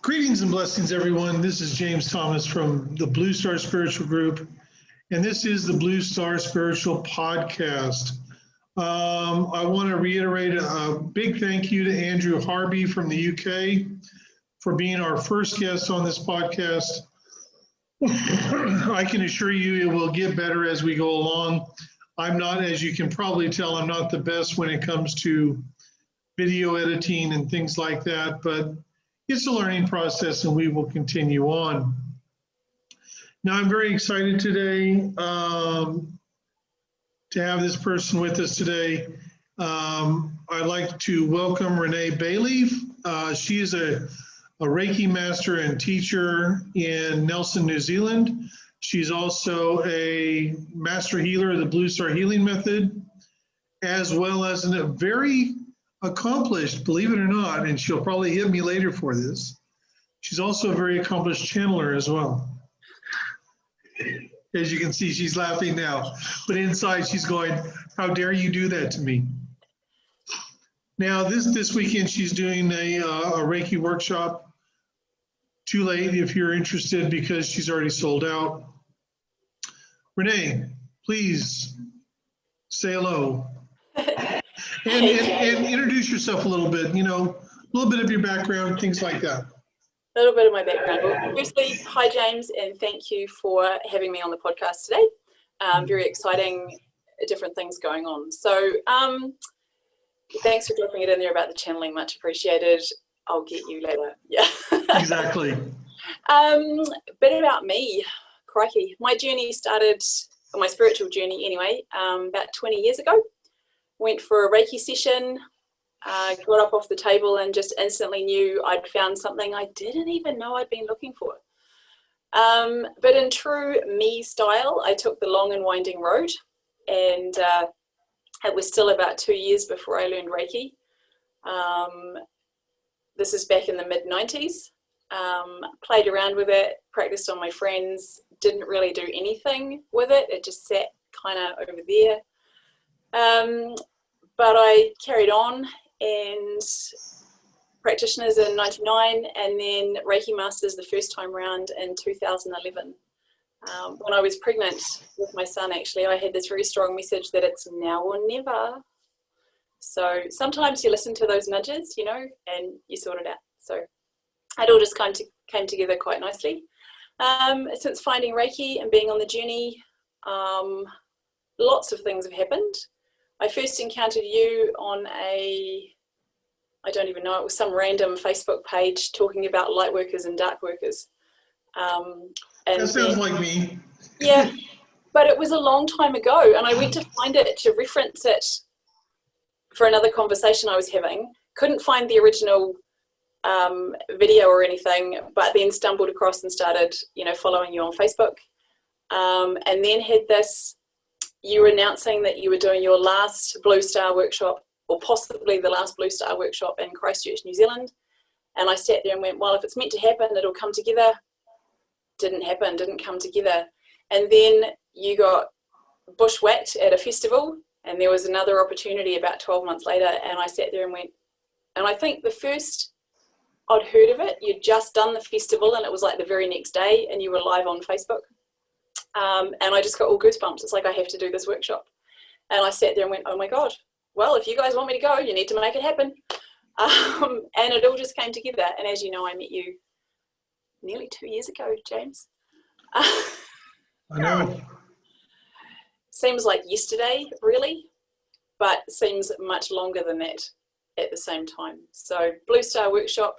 Greetings and blessings, everyone. This is James Thomas from the BlueStar Spiritual Group, and this is the BlueStar Spiritual Podcast. I want to reiterate a big thank you to Andrew Harvey from the UK for being our first guest on this podcast. I can assure you it will get better as we go along. I'm not, as you can probably tell, I'm not the best when it comes to video editing and things like that, but it's a learning process and we will continue on. Now, I'm very excited today to have this person with us today. I'd like to welcome Renee Bailey. She is a Reiki master and teacher in Nelson, New Zealand. She's also a master healer of the BlueStar healing method, as well as a very accomplished, believe it or not, and she'll probably hit me later for this, she's also a very accomplished channeler as well. As you can see, she's laughing now, but inside she's going, how dare you do that to me? Now, this weekend she's doing a Reiki workshop. Too late if you're interested because she's already sold out. Renee, please say hello. And introduce yourself a little bit, a little bit of your background, things like that. A little bit of my background. Well, firstly, hi James, and thank you for having me on the podcast today. Very exciting, different things going on. So thanks for dropping it in there about the channeling, much appreciated. I'll get you later. Yeah. Exactly. Bit about me, crikey. My journey started, or my spiritual journey anyway, about 20 years ago. Went for a Reiki session, got up off the table and just instantly knew I'd found something I didn't even know I'd been looking for. But in true me style, I took the long and winding road, and it was still about 2 years before I learned Reiki. This is back in the mid-90s. Played around with it, practiced on my friends, didn't really do anything with it. It just sat kind of over there. But I carried on and practitioners in 99 and then Reiki Masters the first time round in 2011. When I was pregnant with my son, actually, I had this very strong message that it's now or never. So sometimes you listen to those nudges, and you sort it out. So it all just came together quite nicely. Since finding Reiki and being on the journey, lots of things have happened. I first encountered you on I don't even know, it was some random Facebook page talking about light workers and dark workers. And that sounds like me. Yeah, but it was a long time ago, and I went to find it to reference it for another conversation I was having. Couldn't find the original video or anything, but then stumbled across and started, following you on Facebook. And then had this, you were announcing that you were doing your last BlueStar workshop, or possibly the last BlueStar workshop in Christchurch, New Zealand. And I sat there and went, well, if it's meant to happen, it'll come together. Didn't happen, didn't come together. And then you got bushwhacked at a festival, and there was another opportunity about 12 months later, and I sat there and went, and I think the first I'd heard of it, you'd just done the festival, and it was like the very next day, and you were live on Facebook. And I just got all goosebumps. It's like, I have to do this workshop. And I sat there and went, oh my God, well, if you guys want me to go, you need to make it happen. And it all just came together. And as you know, I met you nearly 2 years ago, James. I know. Seems like yesterday, really, but seems much longer than that at the same time. So BlueStar workshop,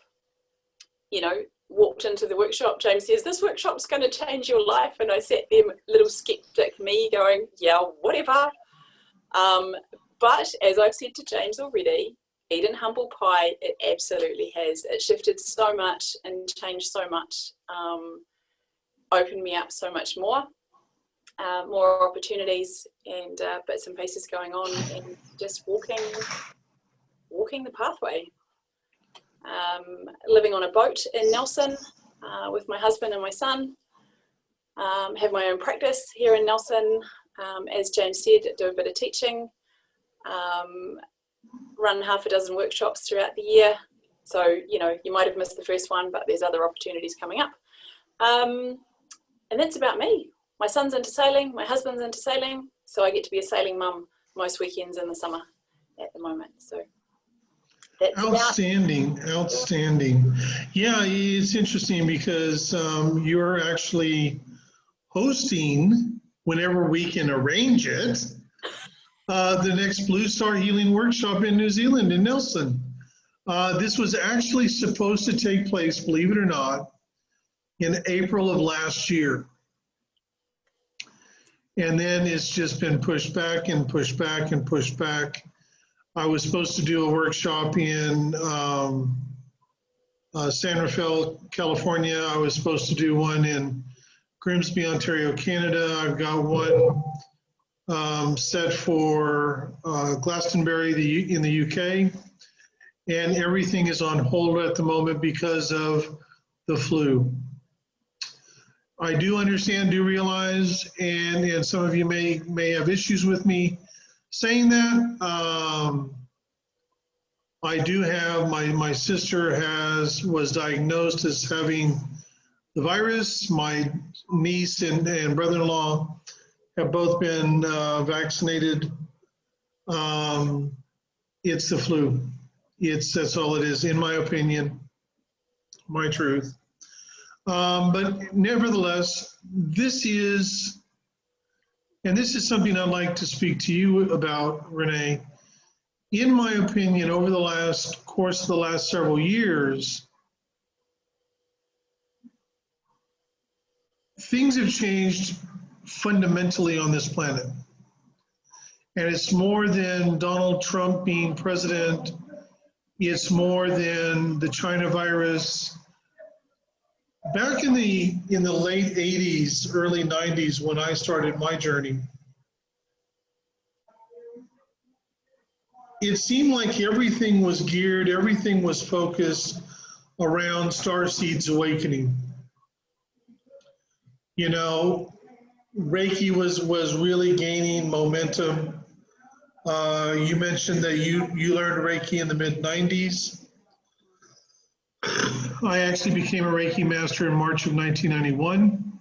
walked into the workshop. James says, this workshop's going to change your life. And I sat there, little skeptic me, going, yeah, whatever. But as I've said to James already, eating humble pie, it absolutely has. It shifted so much and changed so much, opened me up so much more opportunities and bits and pieces going on, and just walking the pathway. Living on a boat in Nelson with my husband and my son. Have my own practice here in Nelson. As James said, do a bit of teaching. Run half a dozen workshops throughout the year. So, you know, you might have missed the first one, but there's other opportunities coming up. And that's about me. My son's into sailing, my husband's into sailing, so I get to be a sailing mum most weekends in the summer at the moment. So that's outstanding, outstanding. Yeah, it's interesting because you're actually hosting, whenever we can arrange it, the next BlueStar Healing Workshop in New Zealand, in Nelson. This was actually supposed to take place, believe it or not, in April of last year. And then it's just been pushed back and pushed back and pushed back. I was supposed to do a workshop in San Rafael, California. I was supposed to do one in Grimsby, Ontario, Canada. I've got one set for Glastonbury in the UK. And everything is on hold at the moment because of the flu. I do understand, do realize, and some of you may have issues with me saying that. I do have, my sister was diagnosed as having the virus. My niece and brother-in-law have both been vaccinated. It's the flu. That's all it is, in my opinion, my truth. But nevertheless, this is something I'd like to speak to you about, Renee. In my opinion, over the course of the last several years, things have changed fundamentally on this planet. And it's more than Donald Trump being president. It's more than the China virus. Back in the late 80s, early 90s, when I started my journey, it seemed like everything was geared, everything was focused around starseeds awakening. You know, Reiki was really gaining momentum. You mentioned that you learned Reiki in the mid-90s. I actually became a Reiki master in March of 1991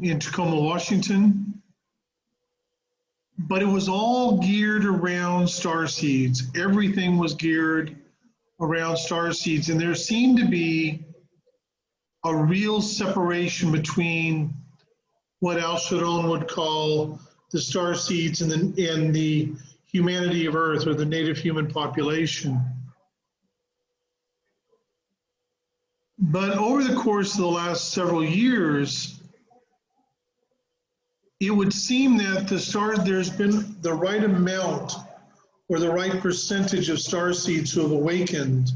in Tacoma, Washington. But it was all geared around starseeds. Everything was geared around starseeds. And there seemed to be a real separation between what Al Sharon would call the starseeds and the humanity of Earth, or the native human population. But over the course of the last several years, it would seem that there's been the right amount or the right percentage of starseeds who have awakened,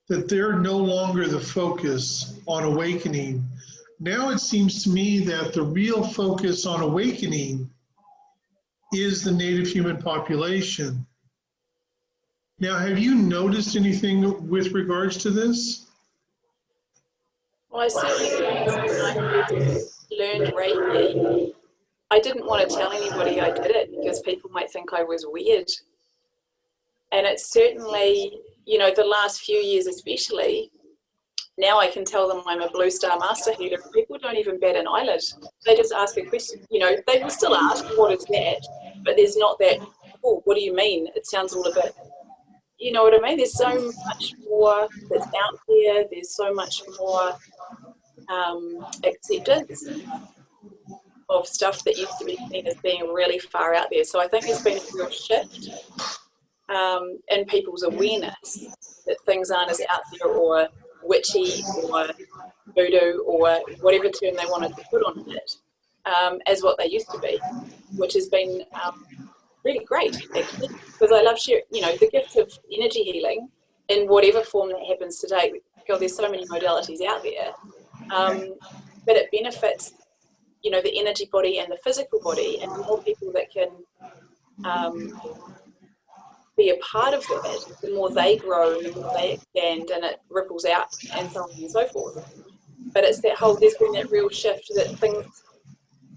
that they're no longer the focus on awakening. Now it seems to me that the real focus on awakening is the native human population. Now, have you noticed anything with regards to this? Well, I certainly learned Reiki. I didn't want to tell anybody I did it because people might think I was weird. And it's certainly, you know, the last few years especially, now I can tell them I'm a BlueStar master healer. People don't even bat an eyelid. They just ask a question. You know, they will still ask, what is that? But there's not that, oh, what do you mean? It sounds all a bit, you know what I mean? There's so much more that's out there. There's so much more acceptance of stuff that used to be seen as being really far out there. So I think there's been a real shift in people's awareness that things aren't as out there or witchy or voodoo or whatever term they wanted to put on it as what they used to be, which has been really great, actually, because I love sharing, you know, the gift of energy healing in whatever form that happens to take. God, there's so many modalities out there, but it benefits, you know, the energy body and the physical body, and the more people that can be a part of that, the more they grow, the more they expand, and it ripples out, and so on and so forth. But it's that whole, there's been that real shift that things,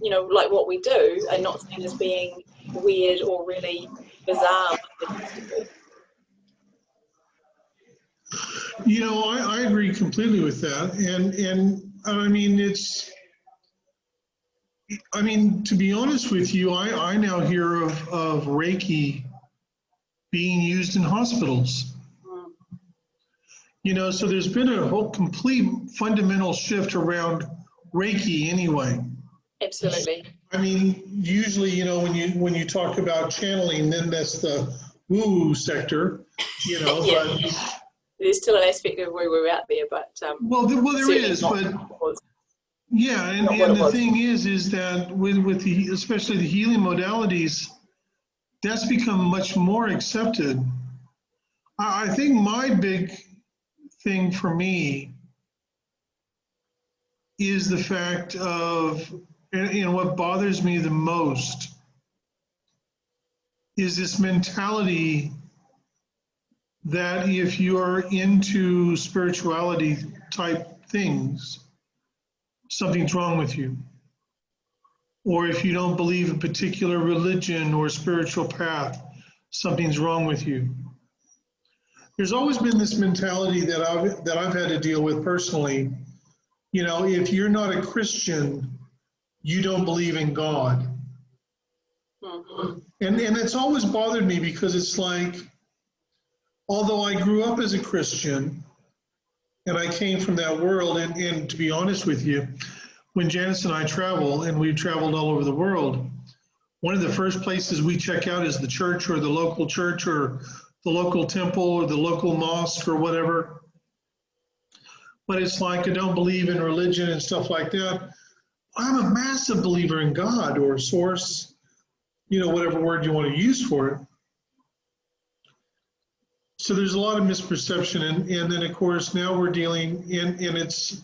you know, like what we do, are not seen as being weird or really bizarre like they used to be. You know, I agree completely with that. And I mean, to be honest with you, I now hear of Reiki being used in hospitals. Mm. You know, so there's been a whole complete fundamental shift around Reiki anyway. Absolutely. I mean, usually, you know, when you talk about channeling, then that's the woo sector, you know, Yeah. but There's still an aspect of where we're out there, but well, there certainly is, not but what it was. yeah, Not what and it the was. thing is that with the, especially the healing modalities, that's become much more accepted. I think my big thing for me is the fact of, and what bothers me the most is this mentality that if you are into spirituality type things, something's wrong with you. Or if you don't believe a particular religion or spiritual path, something's wrong with you. There's always been this mentality that I've had to deal with personally. You know, if you're not a Christian, you don't believe in God. Mm-hmm. And it's always bothered me because it's like, although I grew up as a Christian and I came from that world, and to be honest with you, when Janice and I travel, and we've traveled all over the world, one of the first places we check out is the church or the local temple or the local mosque or whatever. But it's like, I don't believe in religion and stuff like that. I'm a massive believer in God or source, you know, whatever word you want to use for it. So there's a lot of misperception. And then, of course, now we're dealing, and it's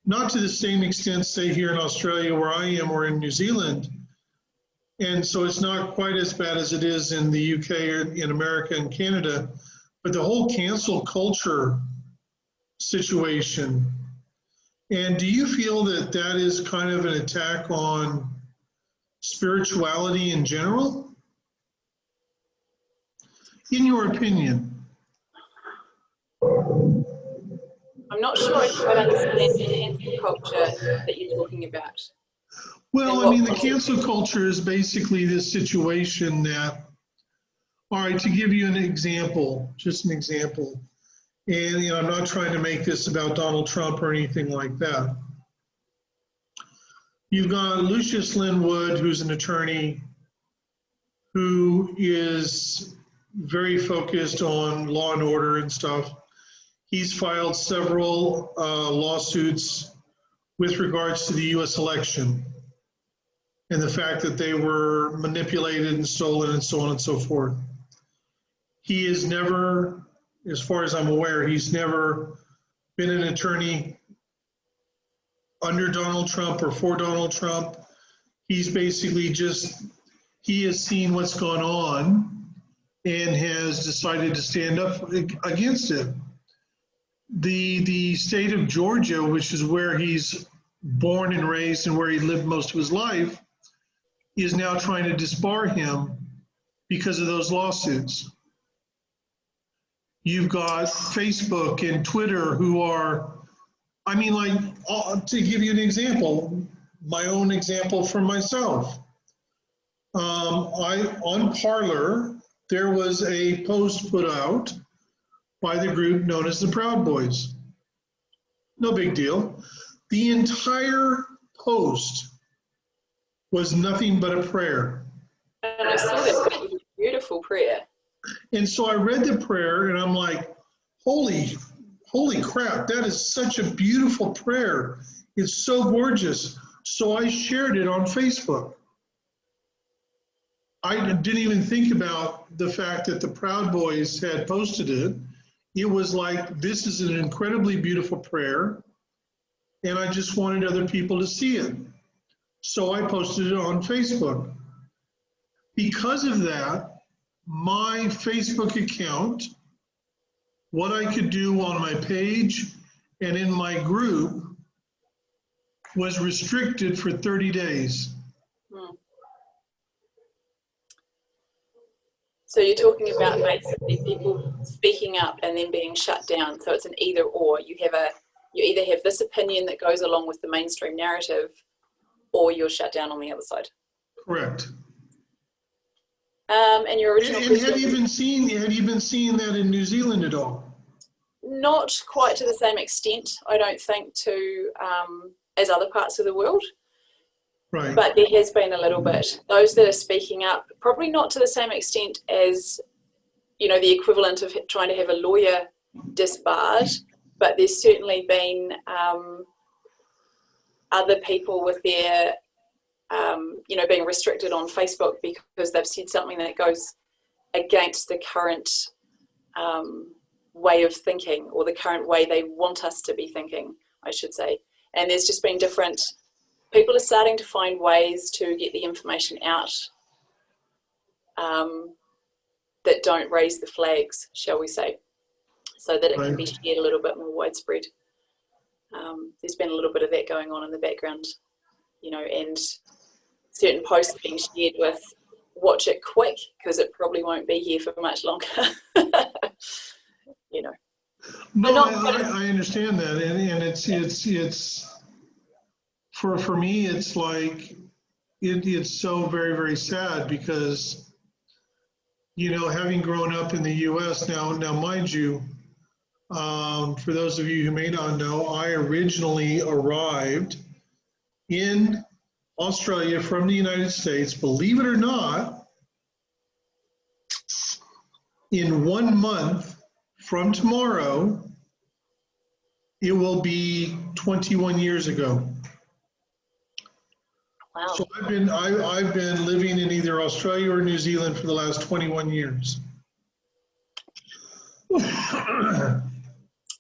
not to the same extent, say, here in Australia where I am or in New Zealand. And so it's not quite as bad as it is in the UK or in America and Canada. But the whole cancel culture situation, and do you feel that that is kind of an attack on spirituality in general? In your opinion? I'm not sure I quite understand the cancel culture that you're talking about. Well, I mean, the cancel culture is basically this situation that, all right, to give you an example, just an example, and you know, I'm not trying to make this about Donald Trump or anything like that. You've got Lucius Linwood, who's an attorney who is very focused on law and order and stuff. He's filed several lawsuits with regards to the US election and the fact that they were manipulated and stolen and so on and so forth. He is never, as far as I'm aware, he's never been an attorney under Donald Trump or for Donald Trump. He's basically just, he has seen what's gone on and has decided to stand up against it. The state of Georgia, which is where he's born and raised and where he lived most of his life, is now trying to disbar him because of those lawsuits. You've got Facebook and Twitter who are, I mean, like, to give you an example, my own example for myself. On Parler, there was a post put out by the group known as the Proud Boys. No big deal. The entire post was nothing but a prayer. And I saw that. It was a beautiful prayer. And so I read the prayer and I'm like, holy crap, that is such a beautiful prayer. It's so gorgeous. So I shared it on Facebook. I didn't even think about the fact that the Proud Boys had posted it. It was like, this is an incredibly beautiful prayer, and I just wanted other people to see it. So I posted it on Facebook. Because of that, my Facebook account, what I could do on my page and in my group, was restricted for 30 days. So you're talking about basically people speaking up and then being shut down. So it's an either or. You either have this opinion that goes along with the mainstream narrative, or you're shut down on the other side. Correct. And your original question, have you been seeing that in New Zealand at all? not quite to the same extent, I don't think, to as other parts of the world. Right. But there has been a little bit. Those that are speaking up, probably not to the same extent as, you know, the equivalent of trying to have a lawyer disbarred, but there's certainly been other people with their, you know, being restricted on Facebook because they've said something that goes against the current way of thinking, or the current way they want us to be thinking, I should say. And there's just been different, people are starting to find ways to get the information out that don't raise the flags, shall we say, so that it can be shared a little bit more widespread. There's been a little bit of that going on in the background, you know, and certain posts being shared with watch it quick because it probably won't be here for much longer. You know. No, I understand that, and it's for me, it's like it's so very, very sad because, you know, having grown up in the U.S. now mind you, for those of you who may not know, I originally arrived in Australia from the United States, believe it or not, in 1 month from tomorrow, it will be 21 years ago. Wow. So I've been living in either Australia or New Zealand for the last 21 years.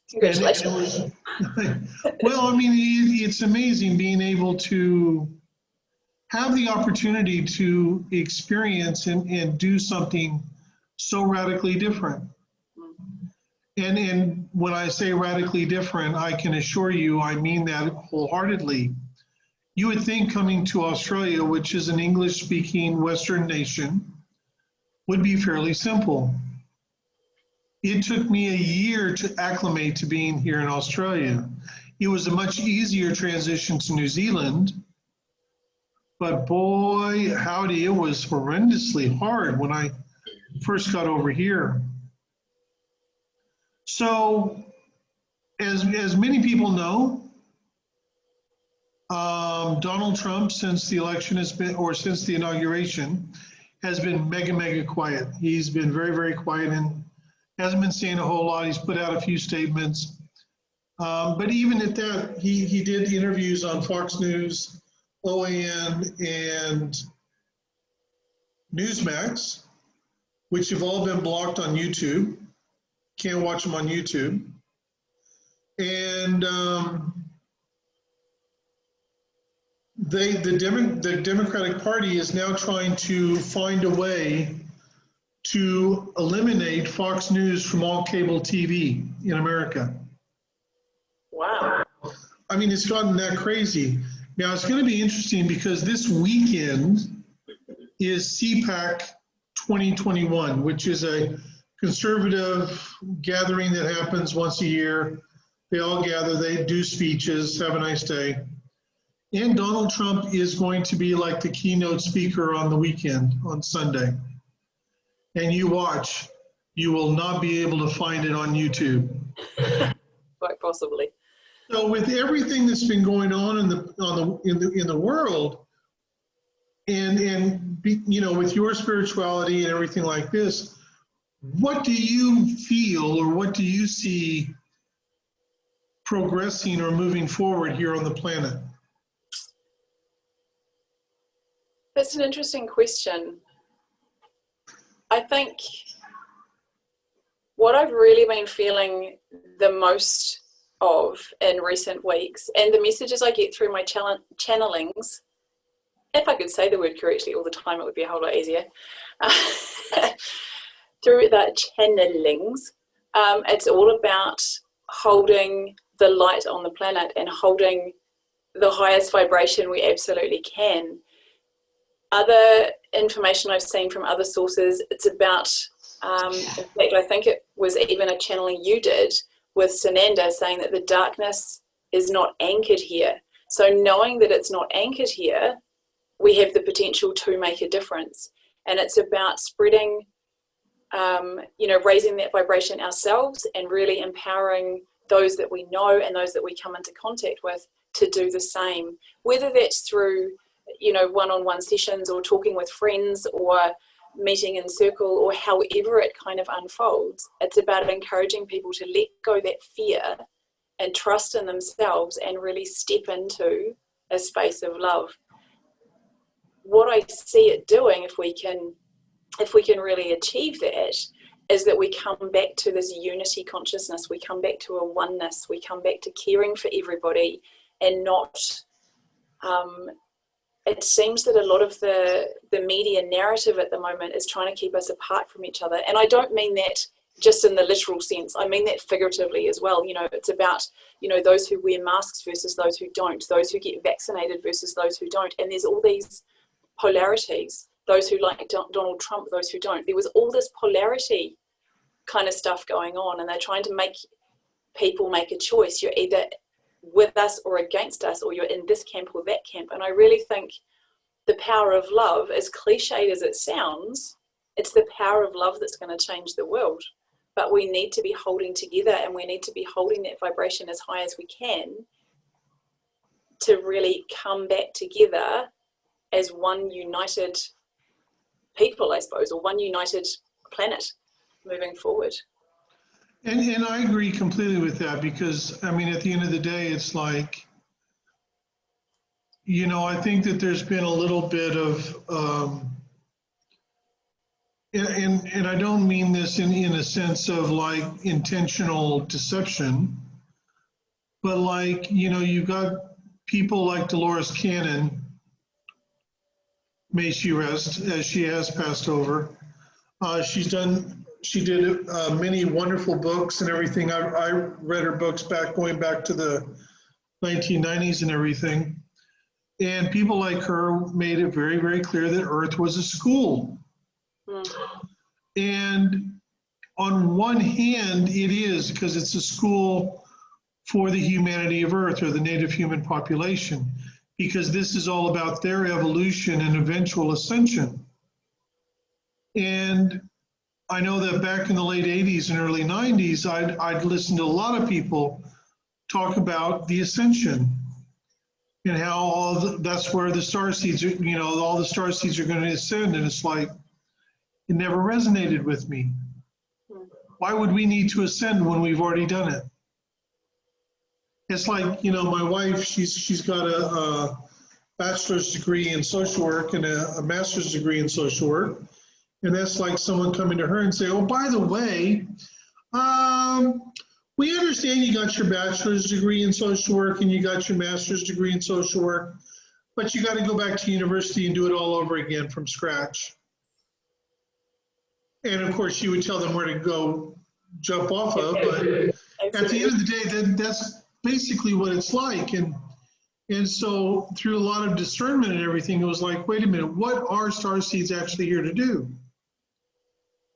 Congratulations. Well, I mean, it's amazing being able to have the opportunity to experience and do something so radically different. And when I say radically different, I can assure you, I mean that wholeheartedly. You would think coming to Australia, which is an English-speaking Western nation, would be fairly simple. It took me a year to acclimate to being here in Australia. It was a much easier transition to New Zealand, but boy, howdy, it was horrendously hard when I first got over here. So, as many people know, Donald Trump, since the election has been, or since the inauguration, has been mega quiet. He's been very, very quiet and hasn't been saying a whole lot. He's put out a few statements. But even at that, he did interviews on Fox News, OAN, and Newsmax, which have all been blocked on YouTube. Can't watch them on YouTube. And the Democratic Party is now trying to find a way to eliminate Fox News from all cable TV in America. Wow. I mean, it's gotten that crazy. Now, it's going to be interesting because this weekend is CPAC 2021, which is a conservative gathering that happens once a year. They all gather, they do speeches, have a nice day. And Donald Trump is going to be like the keynote speaker on the weekend, on Sunday. And you watch, you will not be able to find it on YouTube. Quite possibly. So with everything that's been going on in the world, and you know, with your spirituality and everything like this, what do you feel or what do you see progressing or moving forward here on the planet? That's an interesting question. I think what I've really been feeling the most of in recent weeks, and the messages I get through my channelings, if I could say the word correctly all the time, it would be a whole lot easier. Through the channelings, it's all about holding the light on the planet and holding the highest vibration we absolutely can. other information I've seen from other sources, it's about, in fact, I think it was even a channeling you did with Sananda saying that the darkness is not anchored here. So knowing that it's not anchored here, we have the potential to make a difference. And it's about spreading, raising that vibration ourselves and really empowering those that we know and those that we come into contact with to do the same, whether that's through, one-on-one sessions or talking with friends or meeting in circle or however it kind of unfolds. It's about encouraging people to let go that fear and trust in themselves and really step into a space of love. What I see it doing, if we can really achieve that, is that we come back to this unity consciousness, we come back to a oneness, we come back to caring for everybody and not, it seems that a lot of the media narrative at the moment is trying to keep us apart from each other. And I don't mean that just in the literal sense, I mean that figuratively as well. It's about, those who wear masks versus those who don't, those who get vaccinated versus those who don't. And there's all these polarities, those who like Donald Trump, those who don't. There was all this polarity kind of stuff going on, and they're trying to make people make a choice. You're either with us or against us, or you're in this camp or that camp. And I really think the power of love, as cliched as it sounds, it's the power of love that's going to change the world. But we need to be holding together, and we need to be holding that vibration as high as we can to really come back together as one united people, I suppose, or one united planet moving forward. And I agree completely with that, because, at the end of the day, it's like, I think that there's been a little bit of, and I don't mean this in a sense of like intentional deception, but like, you've got people like Dolores Cannon, may she rest, as she has passed over. She did many wonderful books and everything. I read her books going back to the 1990s and everything. And people like her made it very, very clear that Earth was a school. And on one hand, it is, because it's a school for the humanity of Earth, or the native human population, because this is all about their evolution and eventual ascension. And I know that back in the late 80s and early 90s, I'd listened to a lot of people talk about the ascension and how that's where the star seeds are, all the star seeds are going to ascend. And it's like, it never resonated with me. Why would we need to ascend when we've already done it? It's like, my wife, she's got a bachelor's degree in social work and a master's degree in social work. And that's like someone coming to her and say, oh, by the way, we understand you got your bachelor's degree in social work and you got your master's degree in social work, but you got to go back to university and do it all over again from scratch. And of course, she would tell them where to go jump off of, but at the end of the day, that's basically what it's like. And so through a lot of discernment and everything, it was like, wait a minute, what are star seeds actually here to do?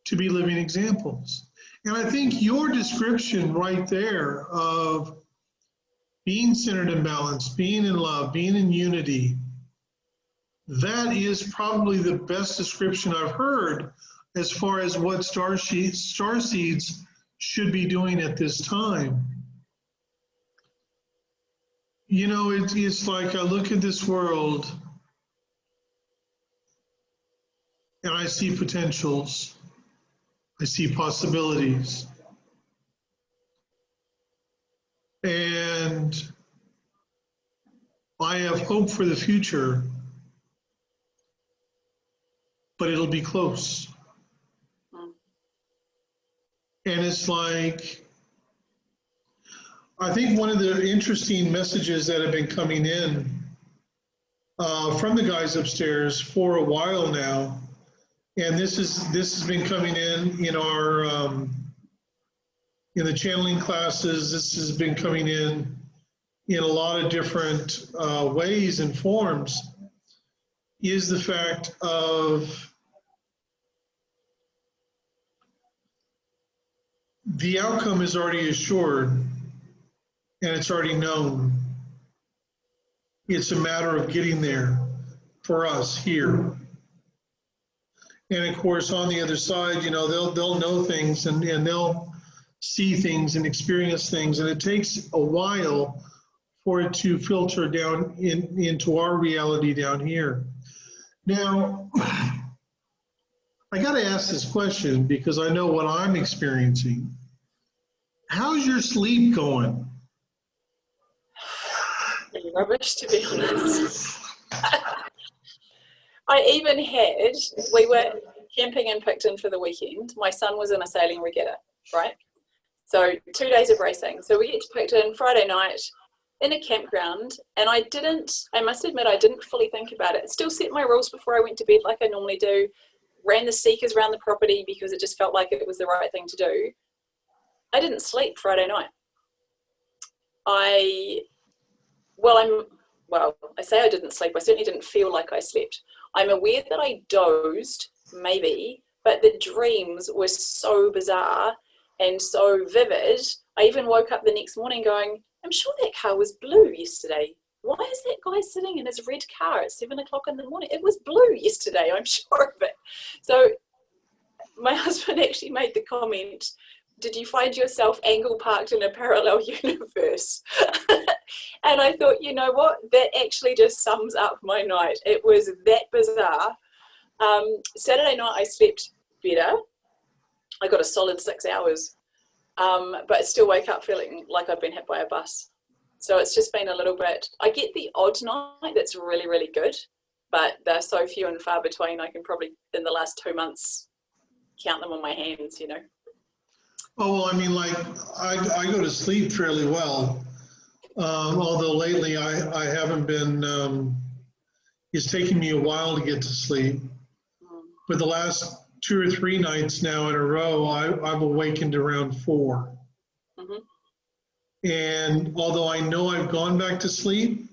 To be living examples. And I think your description right there of being centered and balanced, being in love, being in unity, that is probably the best description I've heard as far as what star seeds should be doing at this time. It's like I look at this world and I see potentials. I see possibilities. And I have hope for the future, but it'll be close. And it's like, I think one of the interesting messages that have been coming in from the guys upstairs for a while now, and this has been coming in our in the channeling classes. This has been coming in a lot of different ways and forms. is the fact of the outcome is already assured and it's already known. It's a matter of getting there for us here. And of course, on the other side, you know, they'll know things and they'll see things and experience things, and it takes a while for it to filter down into our reality down here. Now, I got to ask this question because I know what I'm experiencing. How's your sleep going? Rubbish, to be honest. I even had, we were camping in Picton for the weekend. My son was in a sailing regatta, right? So 2 days of racing. So we get to Picton Friday night in a campground, and I must admit, I didn't fully think about it. Still set my rules before I went to bed like I normally do. Ran the seekers around the property because it just felt like it was the right thing to do. I didn't sleep Friday night. I say I didn't sleep. I certainly didn't feel like I slept. I'm aware that I dozed, maybe, but the dreams were so bizarre and so vivid. I even woke up the next morning going, I'm sure that car was blue yesterday. Why is that guy sitting in his red car at 7 o'clock in the morning? It was blue yesterday, I'm sure of it. So my husband actually made the comment, did you find yourself angle parked in a parallel universe? And I thought, you know what? That actually just sums up my night. It was that bizarre. Saturday night, I slept better. I got a solid 6 hours, but still wake up feeling like I've been hit by a bus. So it's just been a little bit, I get the odd night that's really, really good, but they're so few and far between. I can probably, in the last 2 months, count them on my hands, you know. Oh, well, I mean, like, I go to sleep fairly well, although lately I haven't been, it's taken me a while to get to sleep. But the last 2 or 3 nights now in a row, I've awakened around 4. Mm-hmm. And although I know I've gone back to sleep,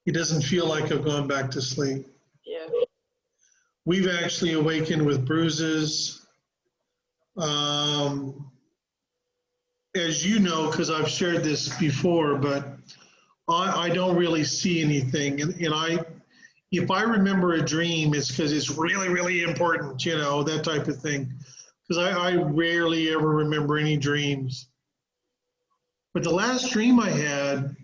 it doesn't feel like I've gone back to sleep. Yeah. We've actually awakened with bruises. As you know, because I've shared this before, but I don't really see anything. And if I remember a dream, it's because it's really, really important, you know, that type of thing. Because I rarely ever remember any dreams. But the last dream I had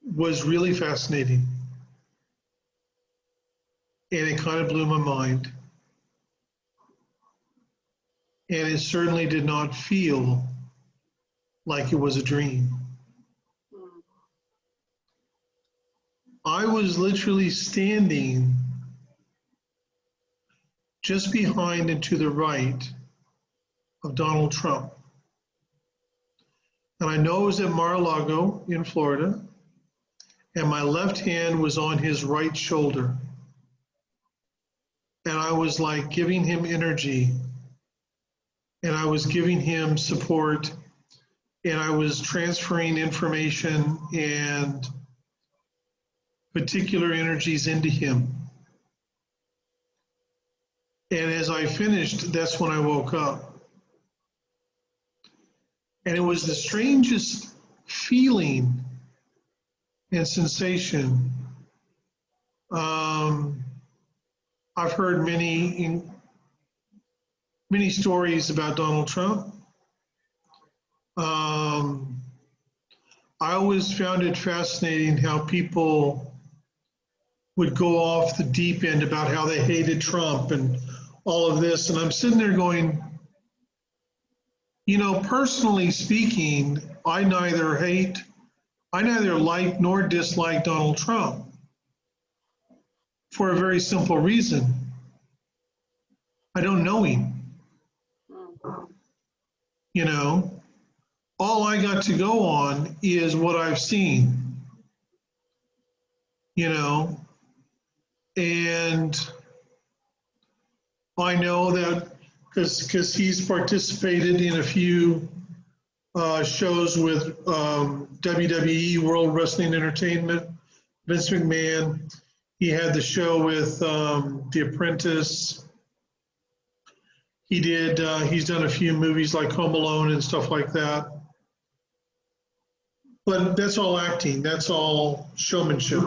was really fascinating. And it kind of blew my mind. And it certainly did not feel like it was a dream. I was literally standing just behind and to the right of Donald Trump. And I know it was at Mar-a-Lago in Florida, and my left hand was on his right shoulder. And I was like giving him energy, and I was giving him support, and I was transferring information and particular energies into him. And as I finished, that's when I woke up. And it was the strangest feeling and sensation. I've heard many stories about Donald Trump. I always found it fascinating how people would go off the deep end about how they hated Trump and all of this. And I'm sitting there going, you know, personally speaking, I neither like nor dislike Donald Trump for a very simple reason. I don't know him. You know, all I got to go on is what I've seen, you know, and I know that because he's participated in a few shows with WWE, World Wrestling Entertainment, Vince McMahon. He had the show with The Apprentice. He's done a few movies like Home Alone and stuff like that. But that's all acting. That's all showmanship.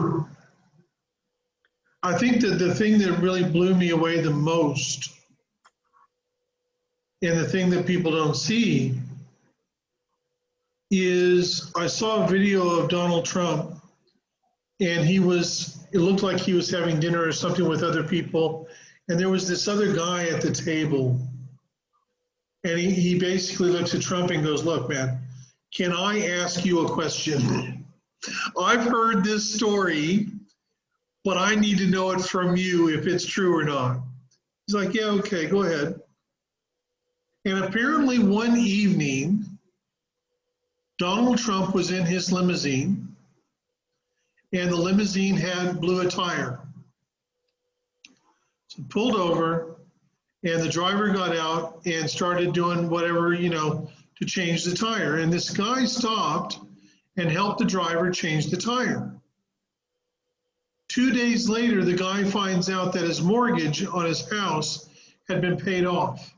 I think that the thing that really blew me away the most, and the thing that people don't see, is I saw a video of Donald Trump, and it looked like he was having dinner or something with other people, and there was this other guy at the table, and he basically looks at Trump and goes, "Look, man, can I ask you a question? I've heard this story, but I need to know it from you if it's true or not." He's like, "Yeah, okay, go ahead." And apparently one evening, Donald Trump was in his limousine, and the limousine blew a tire. So he pulled over, and the driver got out and started doing whatever, to change the tire. And this guy stopped and helped the driver change the tire. 2 days later, the guy finds out that his mortgage on his house had been paid off.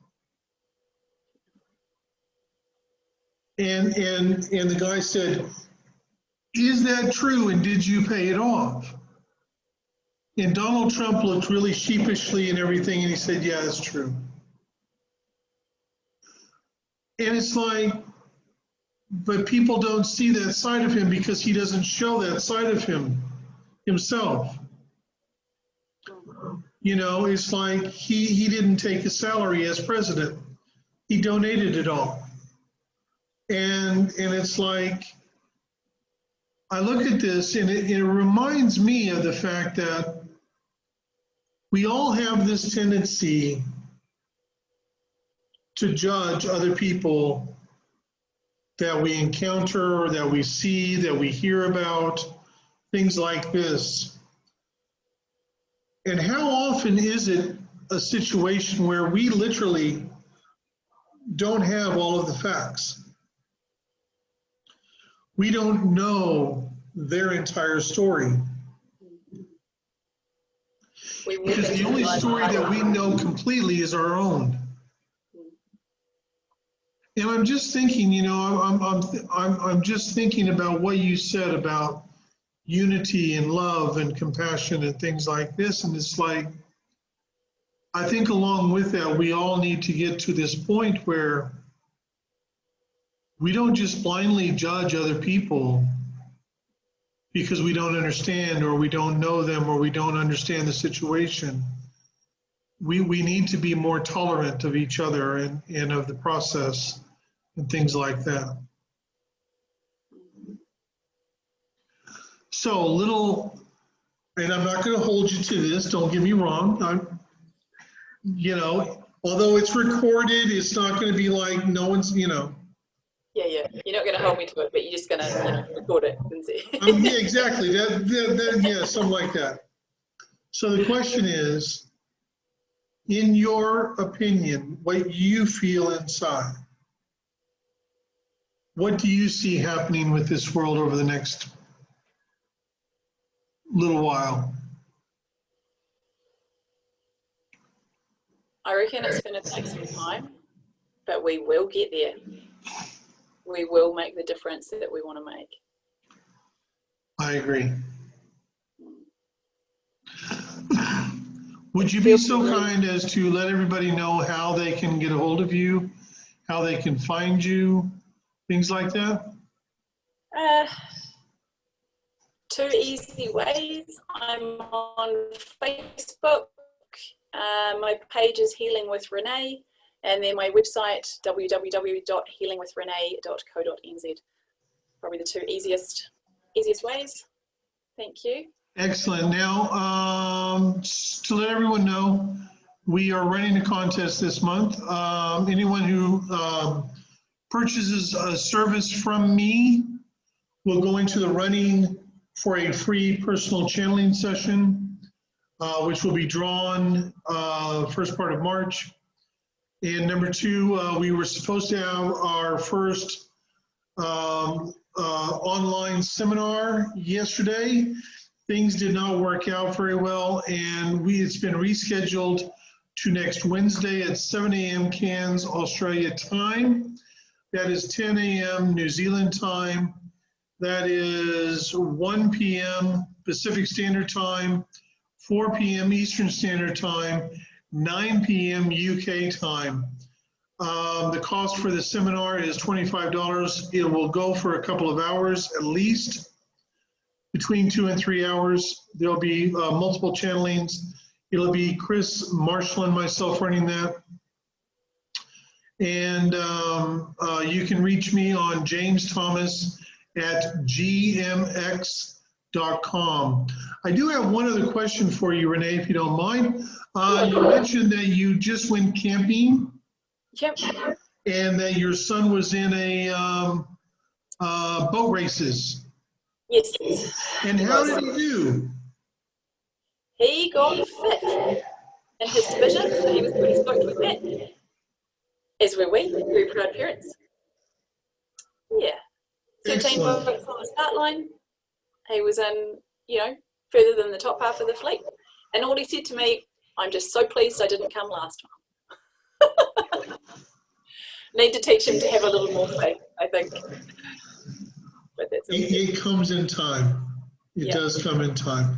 And the guy said, "Is that true, and did you pay it off?" And Donald Trump looked really sheepishly and everything, and he said, "Yeah, that's true." And it's like, but people don't see that side of him because he doesn't show that side of himself. It's like he didn't take a salary as president. He donated it all. And it's like, I look at this and it reminds me of the fact that we all have this tendency to judge other people that we encounter or that we see, that we hear about, things like this. And how often is it a situation where we literally don't have all of the facts? We don't know their entire story. Because the only story that we know completely is our own. And I'm just thinking, I'm just thinking about what you said about unity and love and compassion and things like this. And it's like, I think along with that, we all need to get to this point where we don't just blindly judge other people because we don't understand or we don't know them or we don't understand the situation. We need to be more tolerant of each other and of the process and things like that. So and I'm not going to hold you to this, don't get me wrong. Although it's recorded, it's not going to be like no one's, Yeah. You're not going to hold me to it, but you're just going to record it and see. Yeah, exactly. Yeah, something like that. So the question is, in your opinion, what you feel inside, what do you see happening with this world over the next little while? I reckon it's going to take some time, but we will get there. We will make the difference that we want to make. I agree. Would you be so kind as to let everybody know how they can get a hold of you, how they can find you, things like that? 2 easy ways. I'm on Facebook. My page is Healing with Renee, and then my website, www.healingwithrenee.co.nz. Probably the 2 easiest ways. Thank you. Excellent. Now, to let everyone know, we are running a contest this month. Anyone who purchases a service from me will go into the running for a free personal channeling session, which will be drawn first part of March. And number 2, we were supposed to have our first online seminar yesterday. Things did not work out very well, and it's been rescheduled to next Wednesday at 7 a.m. Cairns, Australia time. That is 10 a.m. New Zealand time. That is 1 p.m. Pacific Standard Time, 4 p.m. Eastern Standard Time, 9 p.m. UK time. The cost for the seminar is $25. It will go for a couple of hours at least, between 2 and 3 hours. There'll be multiple channelings. It'll be Chris, Marshall, and myself running that. And you can reach me on jamesthomas@gmx.com. I do have one other question for you, Renee, if you don't mind. You mentioned that you just went camping. Yep. And that your son was in a boat races. Yes. And how did he do? He got fifth in his division, so he was pretty stoked with that. As were we, very proud parents. Yeah. 13 boats on the start line. He was in, further than the top half of the fleet. And all he said to me, I'm just so pleased I didn't come last time. Need to teach him to have a little more faith, I think. But that's it comes in time. It does come in time.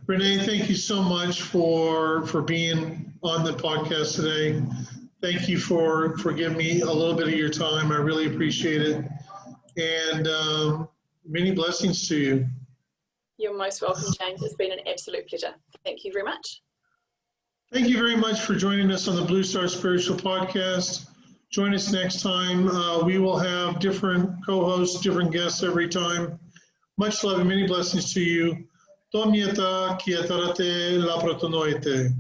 Renee, thank you so much for being on the podcast today. Thank you for giving me a little bit of your time. I really appreciate it. And many blessings to you. You're most welcome, James. It's been an absolute pleasure. Thank you very much. Thank you very much for joining us on the BlueStar Spiritual Podcast. Join us next time. We will have different co-hosts, different guests every time. Much love and many blessings to you. Domnieta kietarate la protonoite.